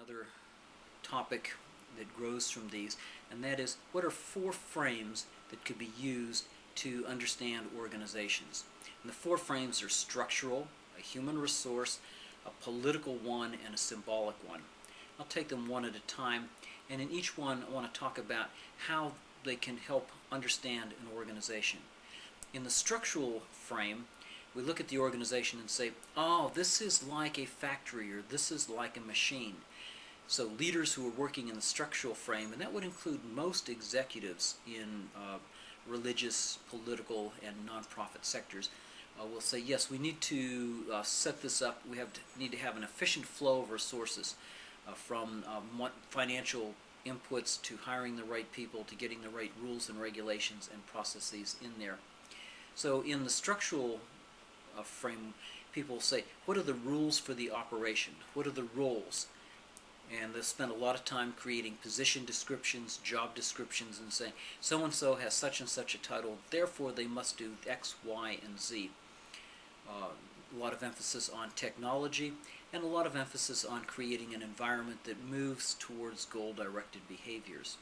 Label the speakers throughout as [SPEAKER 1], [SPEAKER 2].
[SPEAKER 1] another topic that grows from these, and that is, what are four frames that could be used to understand organizations? And the four frames are structural, a human resource, a political one, and a symbolic one. I'll take them one at a time, and in each one I want to talk about how they can help understand an organization. In the structural frame, we look at the organization and say, oh, this is like a factory, or this is like a machine. So leaders who are working in the structural frame, and that would include most executives in religious, political, and nonprofit sectors, will say, yes, we need to set this up. We need to have an efficient flow of resources, from financial inputs to hiring the right people to getting the right rules and regulations and processes in there. So in the structural frame, people say, what are the rules for the operation? What are the roles? And they'll spend a lot of time creating position descriptions, job descriptions, and saying, so-and-so has such and such a title, therefore they must do X, Y, and Z. A lot of emphasis on technology, and a lot of emphasis on creating an environment that moves towards goal-directed behaviors.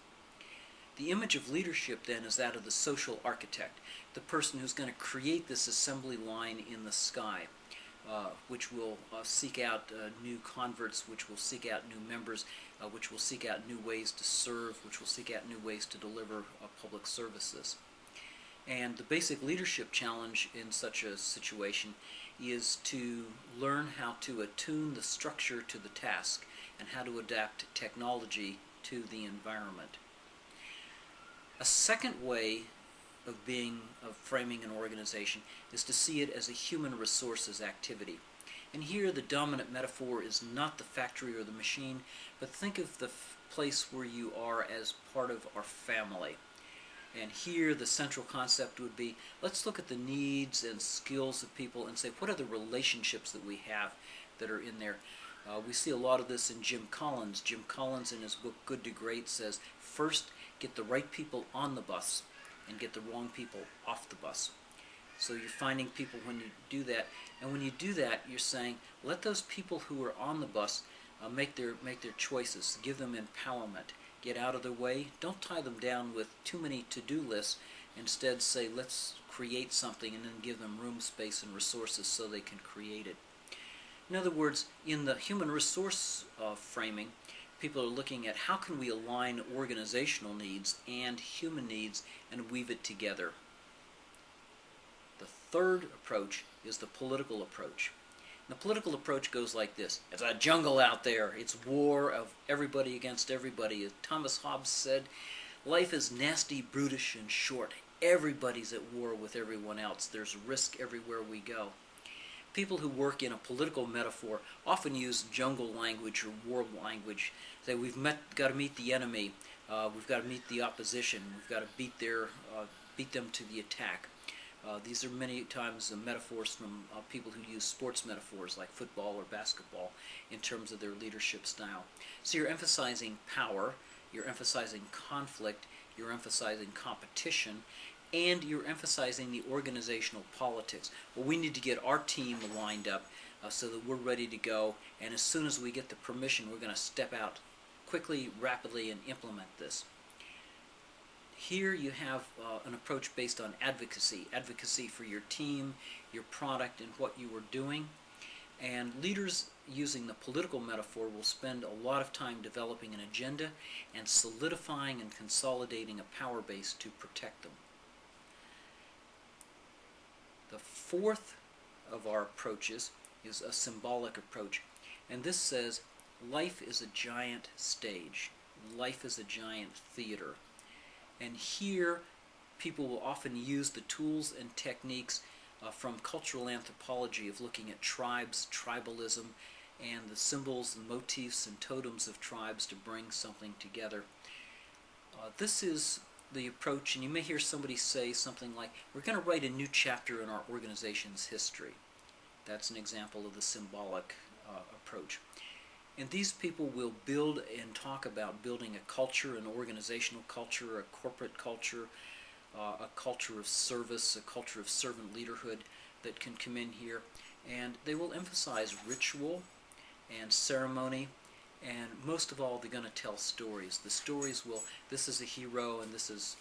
[SPEAKER 1] The image of leadership then is that of the social architect, the person who's going to create this assembly line in the sky, which will seek out new converts, which will seek out new members, which will seek out new ways to serve, which will seek out new ways to deliver public services. And the basic leadership challenge in such a situation is to learn how to attune the structure to the task and how to adapt technology to the environment. A second way of framing an organization is to see it as a human resources activity. And here the dominant metaphor is not the factory or the machine, but think of the place where you are as part of our family. And here the central concept would be, let's look at the needs and skills of people and say, what are the relationships that we have that are in there? We see a lot of this in Jim Collins. Jim Collins, in his book Good to Great, says, first get the right people on the bus and get the wrong people off the bus. So you're finding people when you do that, and when you do that, you're saying, let those people who are on the bus make their choices, give them empowerment, get out of their way, don't tie them down with too many to-do lists, instead say, let's create something, and then give them room, space, and resources so they can create it. In other words, in the human resource framing, people are looking at how can we align organizational needs and human needs and weave it together. The third approach is the political approach. And the political approach goes like this. It's a jungle out there. It's war of everybody against everybody. As Thomas Hobbes said, life is nasty, brutish, and short. Everybody's at war with everyone else. There's risk everywhere we go. People who work in a political metaphor often use jungle language or war language. Say, we've got to meet the enemy, we've got to meet the opposition, we've got to beat them to the attack. These are many times metaphors from people who use sports metaphors like football or basketball in terms of their leadership style. So you're emphasizing power, you're emphasizing conflict, you're emphasizing competition, and you're emphasizing the organizational politics. Well, we need to get our team lined up so that we're ready to go, and as soon as we get the permission, we're going to step out quickly, rapidly, and implement this. Here you have an approach based on advocacy for your team, your product, and what you are doing. And leaders using the political metaphor will spend a lot of time developing an agenda and solidifying and consolidating a power base to protect them. The fourth of our approaches is a symbolic approach, and this says life is a giant stage. Life is a giant theater. And here people will often use the tools and techniques from cultural anthropology of looking at tribes, tribalism, and the symbols and motifs and totems of tribes to bring something together. This is the approach, and you may hear somebody say something like, we're going to write a new chapter in our organization's history. That's an example of the symbolic approach. And these people will build and talk about building a culture, an organizational culture, a corporate culture, a culture of service, a culture of servant leaderhood that can come in here. And they will emphasize ritual and ceremony And most of all, they're going to tell stories. The stories will, this is a hero, and this is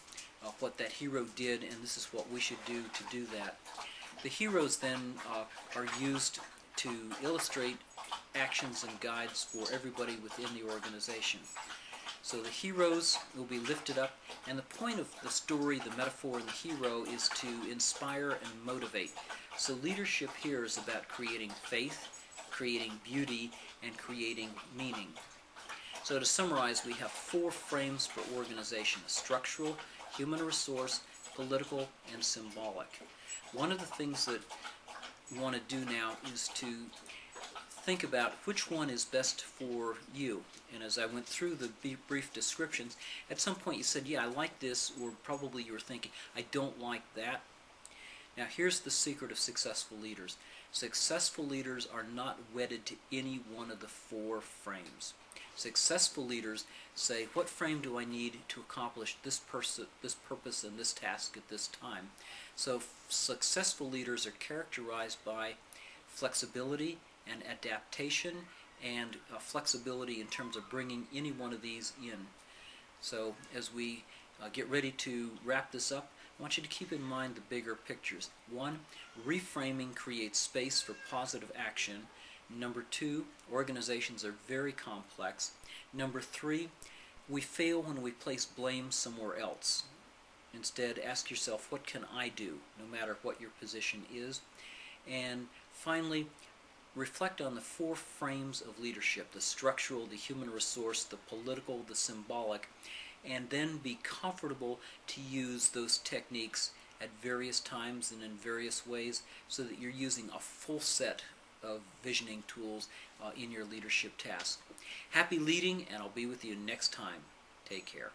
[SPEAKER 1] what that hero did, and this is what we should do to do that. The heroes then are used to illustrate actions and guides for everybody within the organization. So the heroes will be lifted up, and the point of the story, the metaphor, and the hero is to inspire and motivate. So leadership here is about creating faith, creating beauty, and creating meaning. So to summarize, we have 4 frames for organization: structural, human resource, political, and symbolic. One of the things that we want to do now is to think about which one is best for you. And as I went through the brief descriptions, at some point you said, yeah, I like this, or probably you were thinking, I don't like that. Now here's the secret of successful leaders. Successful leaders are not wedded to any one of the 4 frames. Successful leaders say, what frame do I need to accomplish this purpose and this task at this time? So successful leaders are characterized by flexibility and adaptation, and flexibility in terms of bringing any one of these in. So as we get ready to wrap this up, I want you to keep in mind the bigger pictures. 1, reframing creates space for positive action. Number 2, organizations are very complex. Number 3, we fail when we place blame somewhere else. Instead, ask yourself, what can I do, no matter what your position is? And finally, reflect on the 4 frames of leadership: the structural, the human resource, the political, the symbolic, and then be comfortable to use those techniques at various times and in various ways, so that you're using a full set of visioning tools in your leadership tasks. Happy leading, and I'll be with you next time. Take care.